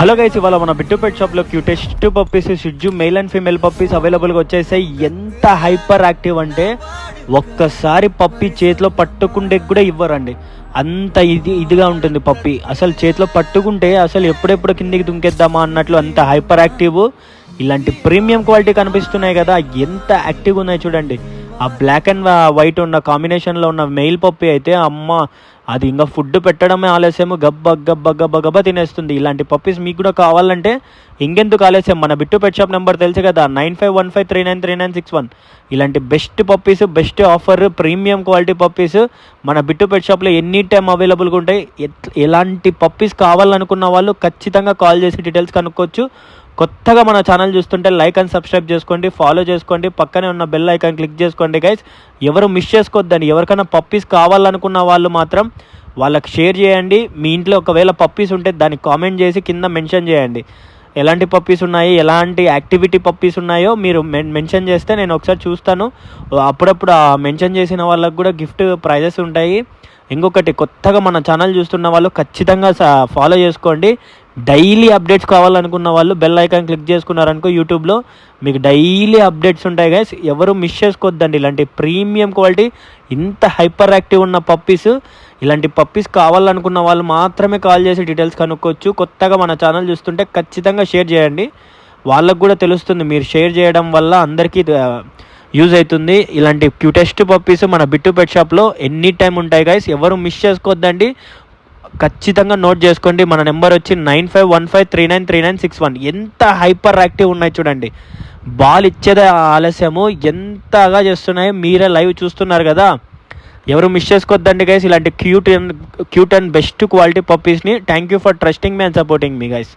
Hello guys, ఇవాళ మన Bittu pet షాప్లో cutest puppies shih tzu male and female puppies అవైలబుల్గా వచ్చేసాయి. ఎంత హైపర్ యాక్టివ్ అంటే ఒక్కసారి పప్పీ చేతిలో పట్టుకుంటే కూడా ఇవ్వరండి. అంత ఇదిగా ఉంటుంది పప్పీ. అసలు చేతిలో పట్టుకుంటే అసలు ఎప్పుడెప్పుడు కిందికి దుంకేద్దామా అన్నట్లు అంత హైపర్ యాక్టివ్. ఇలాంటి ప్రీమియం క్వాలిటీ కనిపిస్తున్నాయి కదా, ఎంత యాక్టివ్ ఉన్నాయి చూడండి. ఆ బ్లాక్ అండ్ వైట్ ఉన్న కాంబినేషన్లో ఉన్న మెయిల్ పప్పీ అయితే అమ్మ, అది ఇంకా ఫుడ్ పెట్టడమే ఆలస్యము, గబ్బ తినేస్తుంది. ఇలాంటి పప్పీస్ మీకు కూడా కావాలంటే ఇంకెందుకు ఆలస్యం, మన బిట్టు పెట్ షాప్ నెంబర్ తెలుసు కదా, 9515393961. ఇలాంటి best puppies, best offer, premium quality puppies మన బిట్టు పెట్ షాప్లో ఎనీ టైం అవైలబుల్గా ఉంటాయి. ఎలాంటి పప్పీస్ కావాలనుకున్న వాళ్ళు ఖచ్చితంగా కాల్ చేసి డీటెయిల్స్ కనుక్కోవచ్చు. కొత్తగా మన ఛానల్ చూస్తుంటే లైక్ అండ్ సబ్స్క్రైబ్ చేసుకోండి, ఫాలో చేసుకోండి, పక్కనే ఉన్న బెల్ ఐకాన్ క్లిక్ చేసుకోండి గైస్. ఎవరు మిస్ చేసుకోవద్దండి. ఎవరికైనా పప్పీస్ కావాలనుకున్న వాళ్ళు మాత్రం వాళ్ళకి షేర్ చేయండి. మీ ఇంట్లో ఒకవేళ పప్పీస్ ఉంటే దాన్ని కామెంట్ చేసి కింద మెన్షన్ చేయండి. ఎలాంటి పప్పీస్ ఉన్నాయి, ఎలాంటి యాక్టివిటీ పప్పీస్ ఉన్నాయో మీరు మెన్షన్ చేస్తే నేను ఒకసారి చూస్తాను. అప్పుడప్పుడు ఆ మెన్షన్ చేసిన వాళ్ళకు కూడా గిఫ్ట్ ప్రైజెస్ ఉంటాయి. ఇంకొకటి, కొత్తగా మన ఛానల్ చూస్తున్న వాళ్ళు ఖచ్చితంగా ఫాలో చేసుకోండి. డైలీ అప్డేట్స్ కావాలనుకున్న వాళ్ళు బెల్ ఐకాన్ క్లిక్ చేసుకున్నారనుకో, యూట్యూబ్లో మీకు డైలీ అప్డేట్స్ ఉంటాయి గైస్. ఎవరు మిస్ చేసుకోవద్దండి. ఇలాంటి ప్రీమియం క్వాలిటీ, ఇంత హైపర్ యాక్టివ్ ఉన్న పప్పీస్, ఇలాంటి పప్పీస్ కావాలనుకున్న వాళ్ళు మాత్రమే కాల్ చేసి డీటెయిల్స్ కనుక్కోవచ్చు. కొత్తగా మన ఛానల్ చూస్తుంటే ఖచ్చితంగా షేర్ చేయండి. వాళ్ళకు కూడా తెలుస్తుంది, మీరు షేర్ చేయడం వల్ల అందరికీ యూజ్ అవుతుంది. ఇలాంటి క్యూటెస్ట్ పప్పీస్ మన బిట్టు పెట్ షాప్లో ఎనీ టైం ఉంటాయి గైస్. ఎవరు మిస్ చేసుకోవద్దండి. ఖచ్చితంగా నోట్ చేసుకోండి. మన నెంబర్ వచ్చి 9515393961. ఎంత హైపర్ యాక్టివ్ ఉన్నాయి చూడండి. బాల్ ఇచ్చేదే ఆలస్యము, ఎంతగా చేస్తున్నాయో మీరే లైవ్ చూస్తున్నారు కదా. ఎవరు మిస్ చేసుకోవద్దండి గైస్, ఇలాంటి క్యూట్ అండ్ బెస్ట్ క్వాలిటీ పప్పీస్ని. Thank you for trusting me and supporting me guys.